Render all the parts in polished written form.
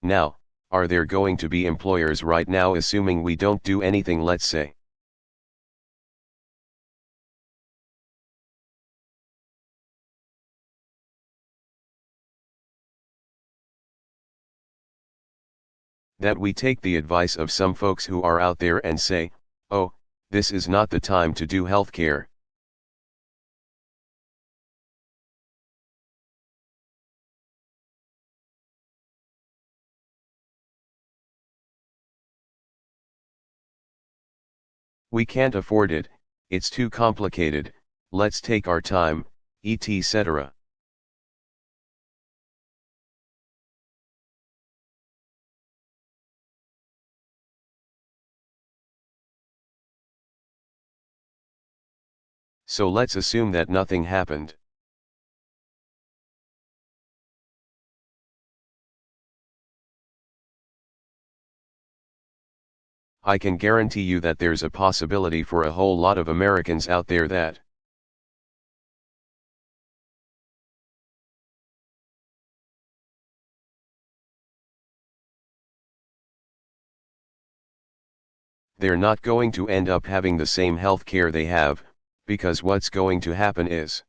Now, are there going to be employers right now assuming we don't do anything, let's say? That we take the advice of some folks who are out there and say, oh, this is not the time to do healthcare. We can't afford it, it's too complicated, let's take our time, etc. So let's assume that nothing happened. I can guarantee you that there's a possibility for a whole lot of Americans out there that they're not going to end up having the same health care they have, because what's going to happen is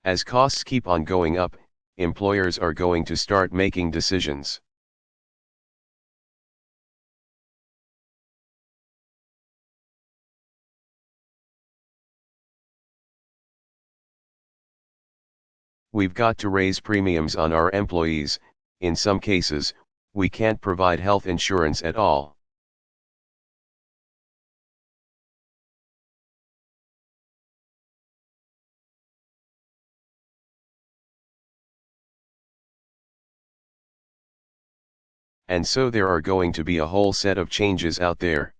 as costs keep on going up, employers are going to start making decisions. We've got to raise premiums on our employees. In some cases, we can't provide health insurance at all. And so there are going to be a whole set of changes out there.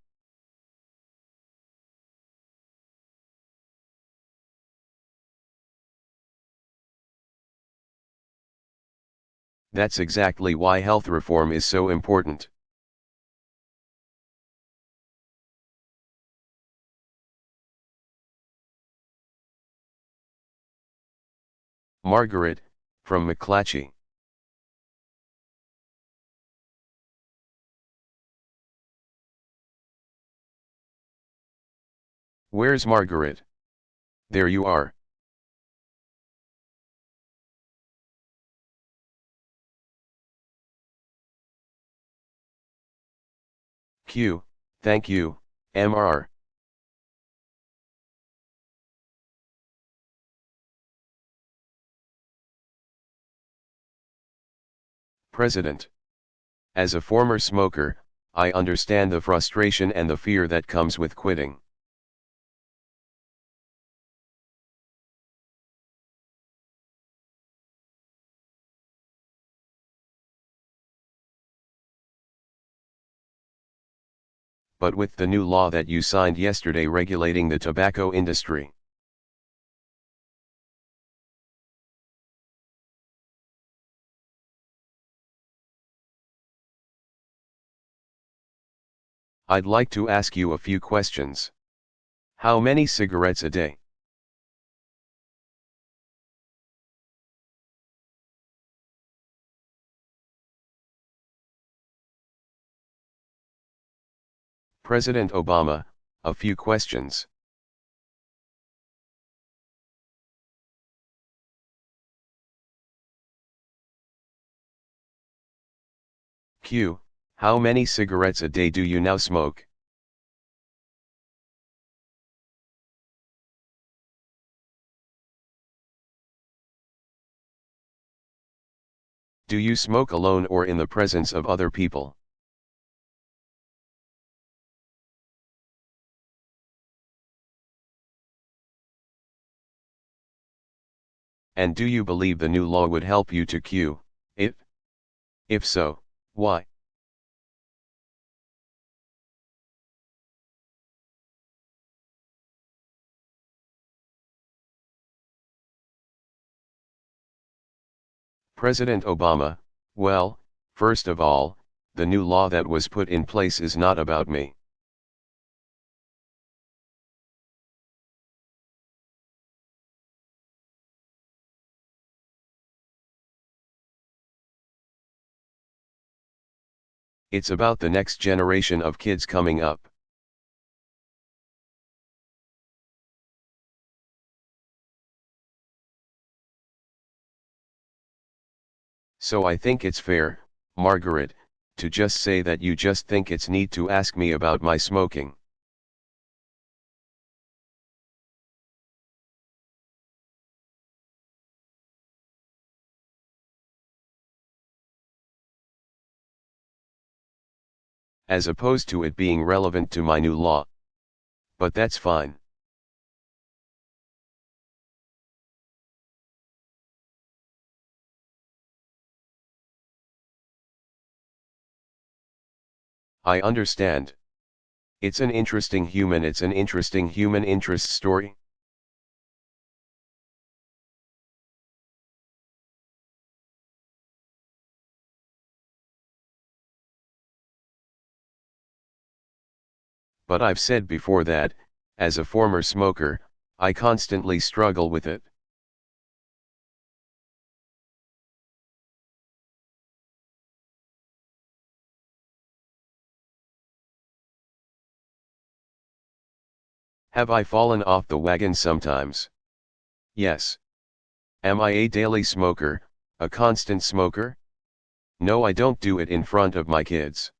That's exactly why health reform is so important. Margaret, from McClatchy. Where's Margaret? There you are. Q, thank you, Mr. President. As a former smoker, I understand the frustration and the fear that comes with quitting. But with the new law that you signed yesterday regulating the tobacco industry, I'd like to ask you a few questions. How many cigarettes a day? President Obama, a few questions. Q, how many cigarettes a day do you now smoke? Do you smoke alone or in the presence of other people? And do you believe the new law would help you to quit it? If so, why? President Obama, well, first of all, the new law that was put in place is not about me. It's about the next generation of kids coming up. So I think it's fair, Margaret, to just say that you just think it's neat to ask me about my smoking. As opposed to it being relevant to my new law. But that's fine. I understand. It's an interesting human interest story. But I've said before that, as a former smoker, I constantly struggle with it. Have I fallen off the wagon sometimes? Yes. Am I a daily smoker, a constant smoker? No, I don't do it in front of my kids.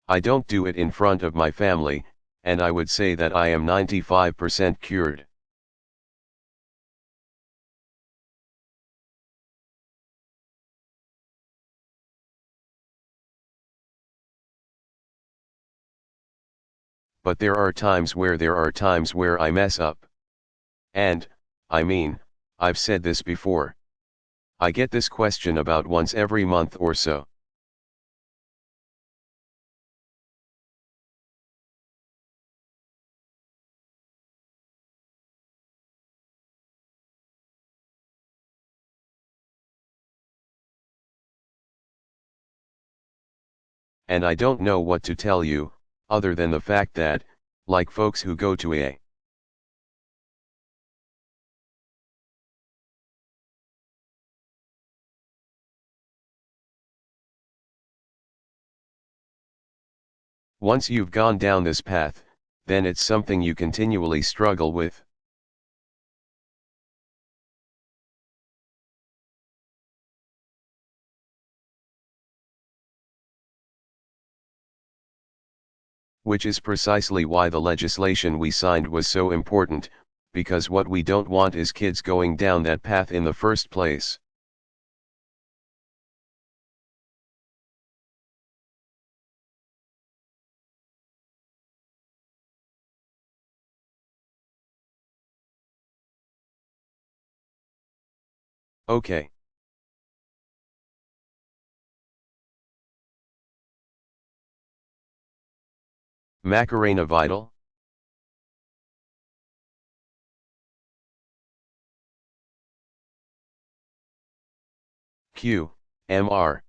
I don't do it in front of my family, and I would say that I am 95% cured. But there are times where I mess up. And, I mean, I've said this before. I get this question about once every month or so. And I don't know what to tell you, other than the fact that, like folks who go to a once you've gone down this path, then it's something you continually struggle with. Which is precisely why the legislation we signed was so important, because what we don't want is kids going down that path in the first place. Okay. Macarena Vital? Q. Mr.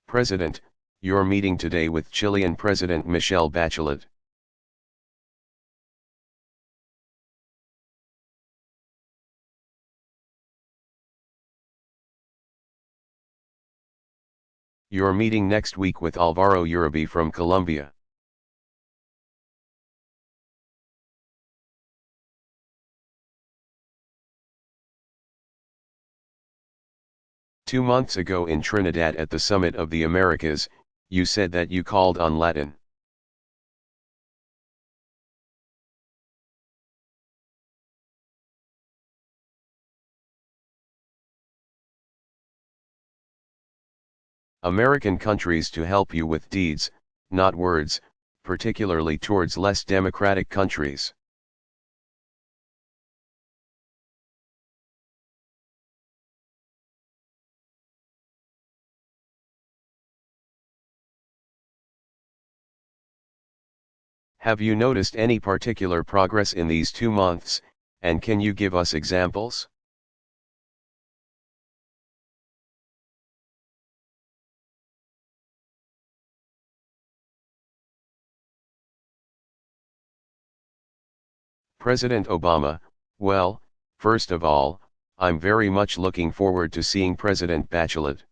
President, your meeting today with Chilean President Michelle Bachelet. Your meeting next week with Alvaro Uribe from Colombia. Two months ago in Trinidad at the Summit of the Americas, you said that you called on Latin American countries to help you with deeds, not words, particularly towards less democratic countries. Have you noticed any particular progress in these 2 months, And can you give us examples? President Obama, well, first of all, I'm very much looking forward to seeing President Bachelet.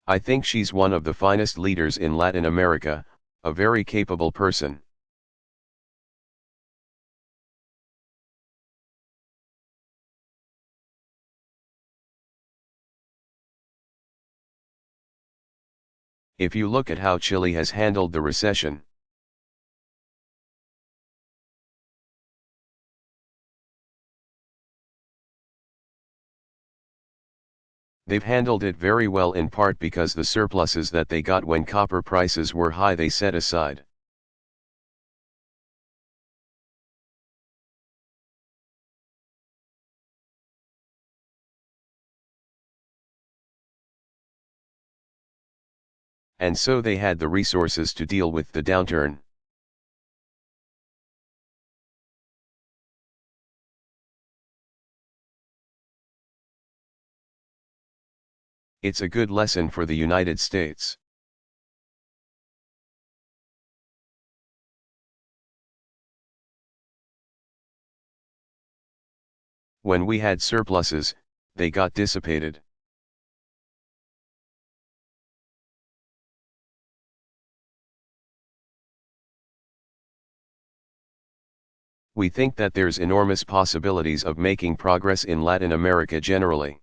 I think she's one of the finest leaders in Latin America, a very capable person. If you look at how Chile has handled the recession, they've handled it very well, in part because the surpluses that they got when copper prices were high they set aside. And so they had the resources to deal with the downturn. It's a good lesson for the United States. When we had surpluses, they got dissipated. We think that there's enormous possibilities of making progress in Latin America generally.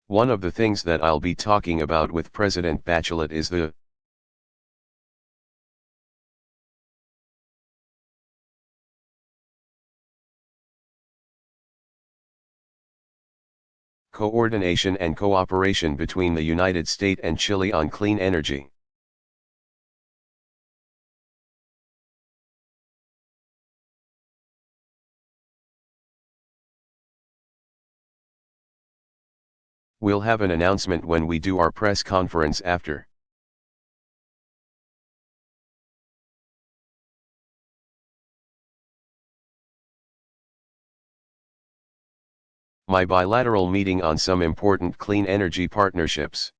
One of the things that I'll be talking about with President Bachelet is the coordination and cooperation between the United States and Chile on clean energy. We'll have an announcement when we do our press conference after. My bilateral meeting on some important clean energy partnerships.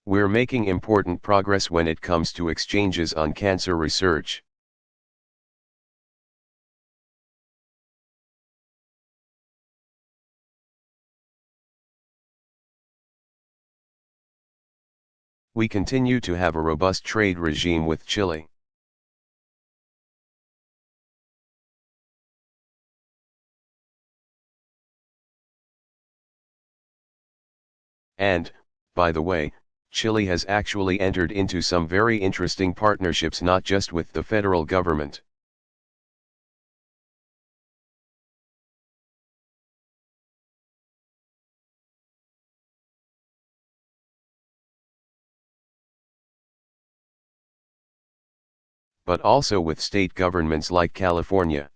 We're making important progress when it comes to exchanges on cancer research. We continue to have a robust trade regime with Chile. And, by the way, Chile has actually entered into some very interesting partnerships, not just with the federal government. But also with state governments like California.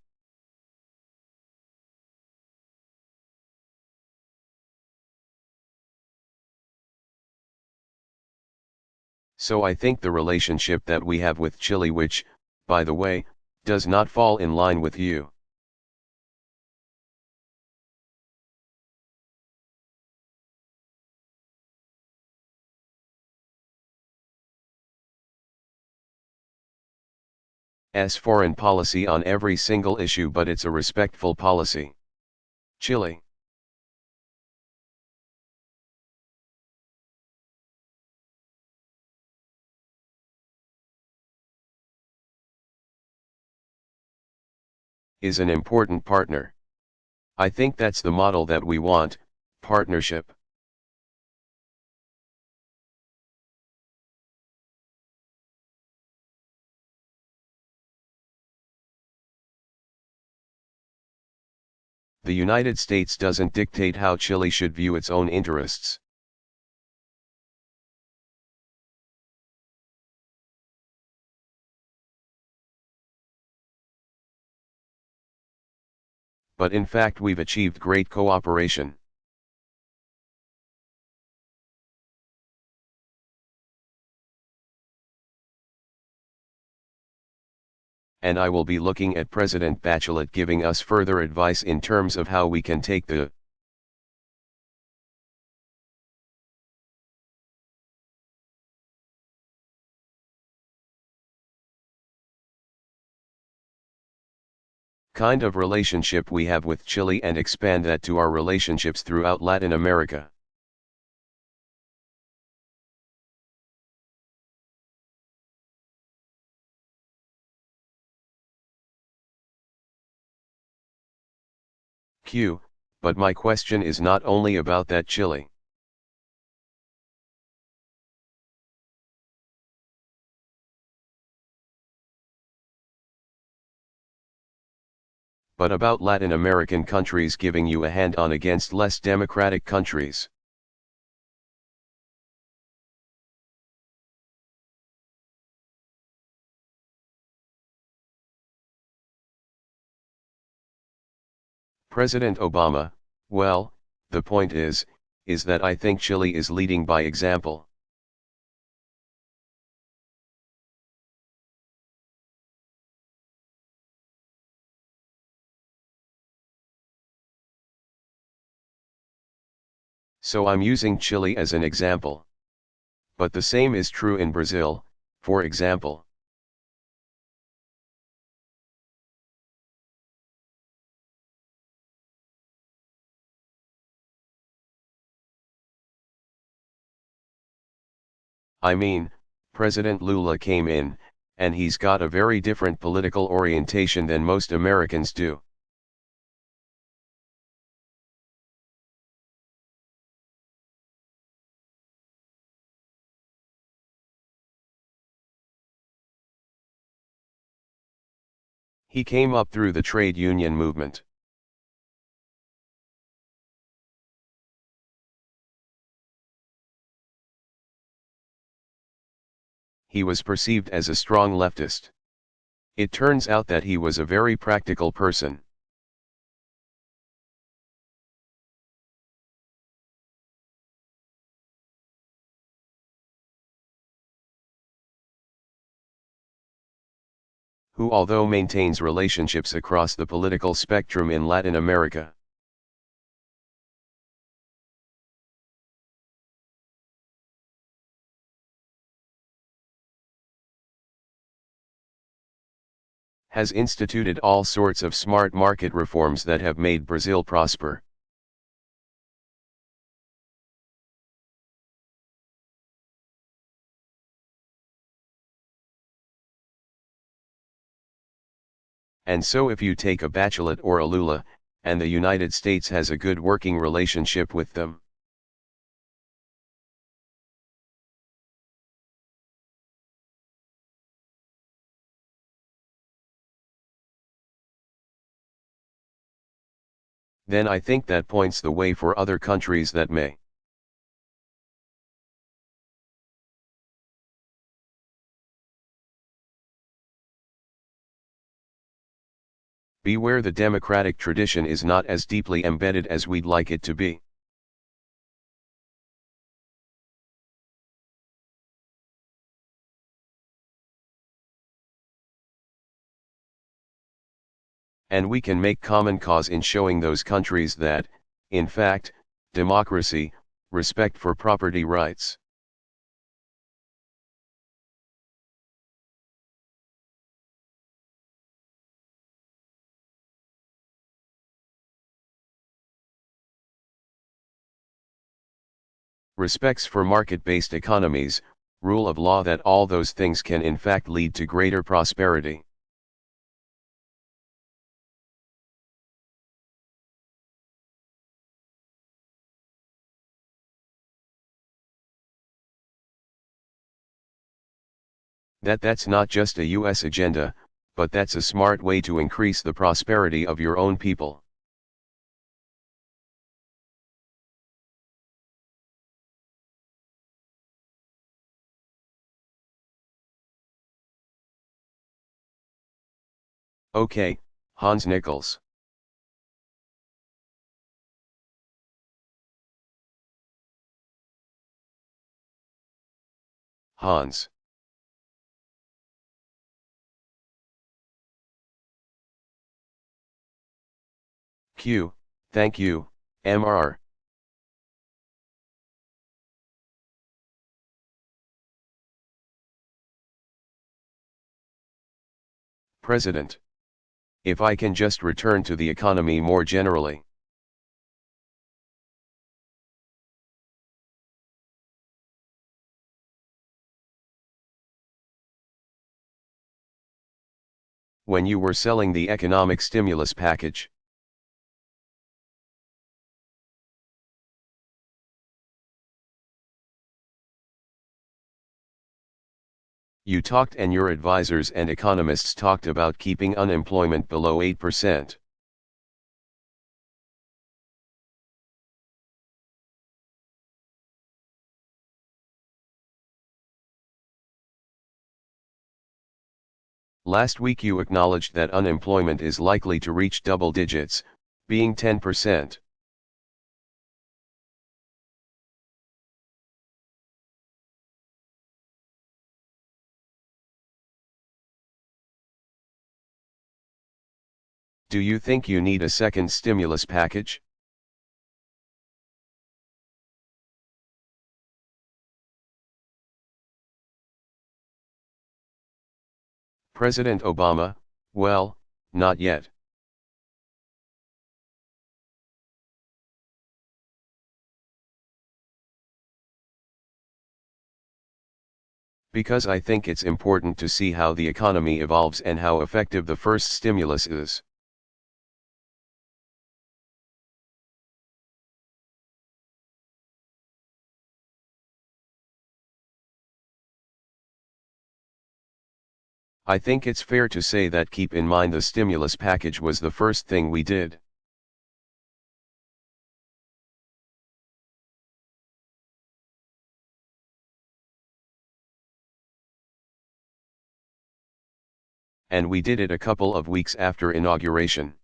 So I think the relationship that we have with Chile, which, by the way, does not fall in line with you. As foreign policy on every single issue, but it's a respectful policy. Chile. Is an important partner. I think that's the model that we want, partnership. The United States doesn't dictate how Chile should view its own interests. But in fact we've achieved great cooperation. And I will be looking at President Bachelet giving us further advice in terms of how we can take the kind of relationship we have with Chile and expand that to our relationships throughout Latin America. But my question is not only about that Chile. But about Latin American countries giving you a hand on against less democratic countries. President Obama, well, the point is that I think Chile is leading by example. So I'm using Chile as an example. But the same is true in Brazil, for example. I mean, President Lula came in, and he's got a very different political orientation than most Americans do. He came up through the trade union movement. He was perceived as a strong leftist. It turns out that he was a very practical person. Who although maintains relationships across the political spectrum in Latin America. Has instituted all sorts of smart market reforms that have made Brazil prosper. And so if you take a Bachelet or a Lula, and the United States has a good working relationship with them. Then I think that points the way for other countries that may. Be where the democratic tradition is not as deeply embedded as we'd like it to be. And we can make common cause in showing those countries that, in fact, democracy, respect for property rights, respects for market-based economies, rule of law, that all those things can in fact lead to greater prosperity. That's not just a US agenda, but that's a smart way to increase the prosperity of your own people. Okay, Hans Nichols. Hans. Q, thank you, Mr. President. If I can just return to the economy more generally. When you were selling the economic stimulus package. You talked and your advisors and economists talked about keeping unemployment below 8%. Last week you acknowledged that unemployment is likely to reach double digits, being 10%. Do you think you need a second stimulus package? President Obama, well, not yet. Because I think it's important to see how the economy evolves and how effective the first stimulus is. I think it's fair to say that keep in mind the stimulus package was the first thing we did. And we did it a couple of weeks after inauguration.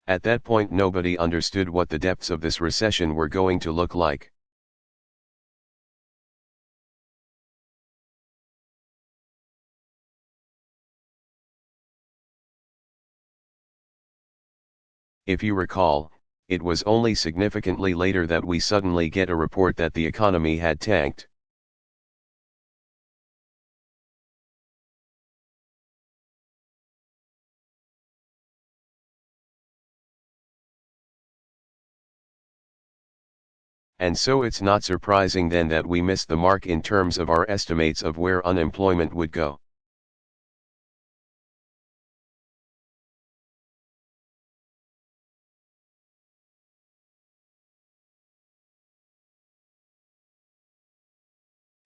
At that point nobody understood what the depths of this recession were going to look like. If you recall, it was only significantly later that we suddenly get a report that the economy had tanked. And so it's not surprising then that we missed the mark in terms of our estimates of where unemployment would go.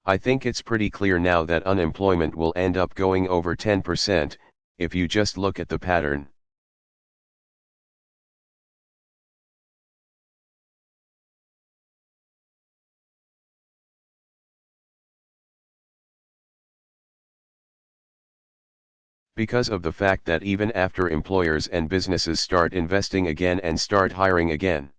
I think it's pretty clear now that unemployment will end up going over 10%, if you just look at the pattern. Because of the fact that even after employers and businesses start investing again and start hiring again.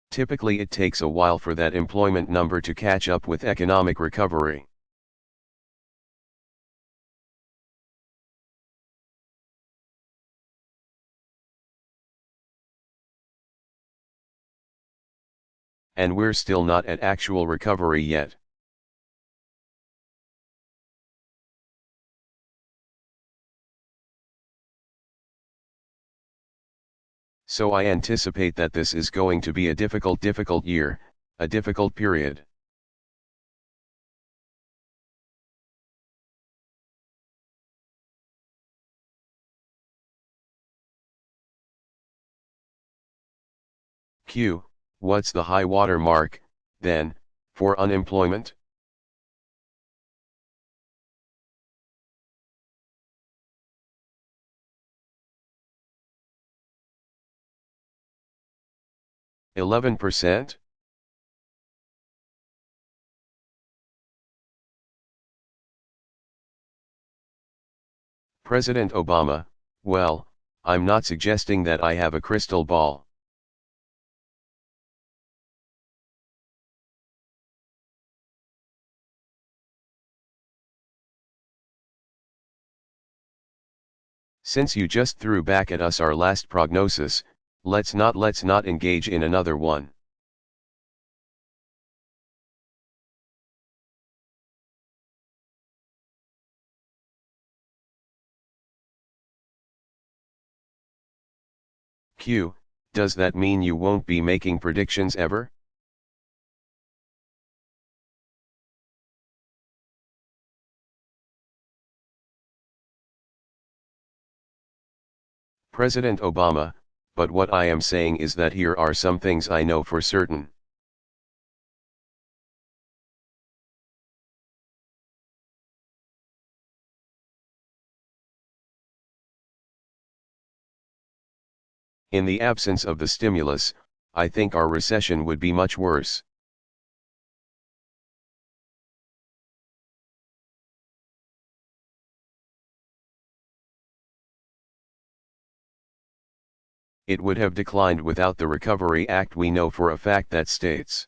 Typically it takes a while for that employment number to catch up with economic recovery. And we're still not at actual recovery yet. So I anticipate that this is going to be a difficult year, a difficult period. Q, what's the high water mark, then, for unemployment? 11%? President Obama, well, I'm not suggesting that I have a crystal ball. Since you just threw back at us our last prognosis, let's not engage in another one. Q, does that mean you won't be making predictions ever? President Obama, but what I am saying is that here are some things I know for certain. In the absence of the stimulus, I think our recession would be much worse. It would have declined without the Recovery Act. We know for a fact that states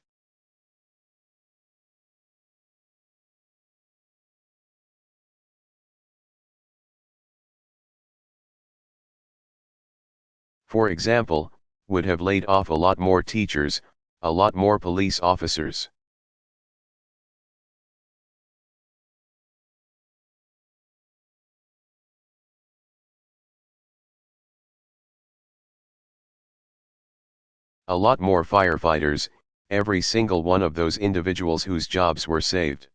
for example, would have laid off a lot more teachers, a lot more police officers. A lot more firefighters, every single one of those individuals whose jobs were saved.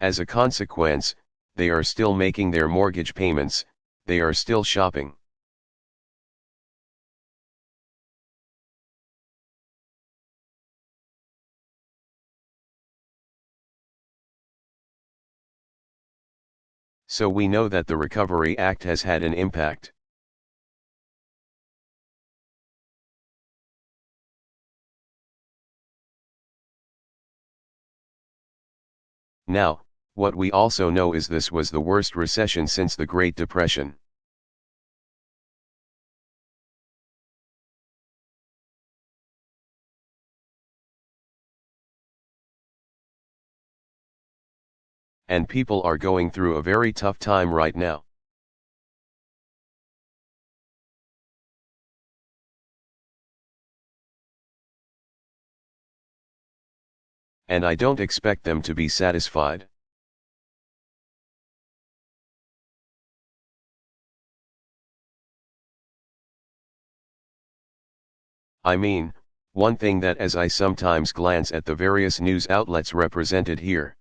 As a consequence, they are still making their mortgage payments, they are still shopping. So we know that the Recovery Act has had an impact. Now, what we also know is this was the worst recession since the Great Depression. And people are going through a very tough time right now. And I don't expect them to be satisfied. I mean, one thing that as I sometimes glance at the various news outlets represented here,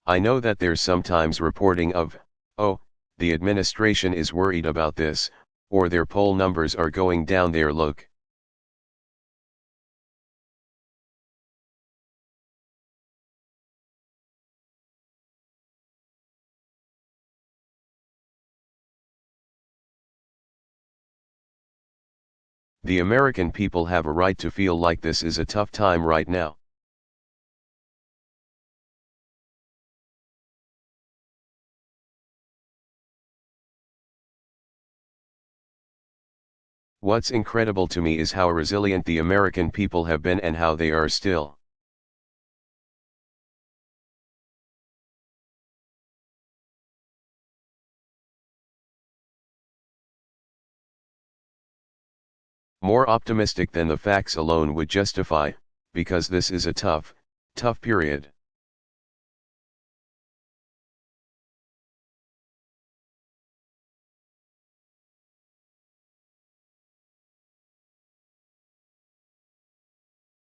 I know that there's sometimes reporting of, oh, the administration is worried about this, or their poll numbers are going down there. Look. The American people have a right to feel like this is a tough time right now. What's incredible to me is how resilient the American people have been and how they are still. More optimistic than the facts alone would justify, because this is a tough period.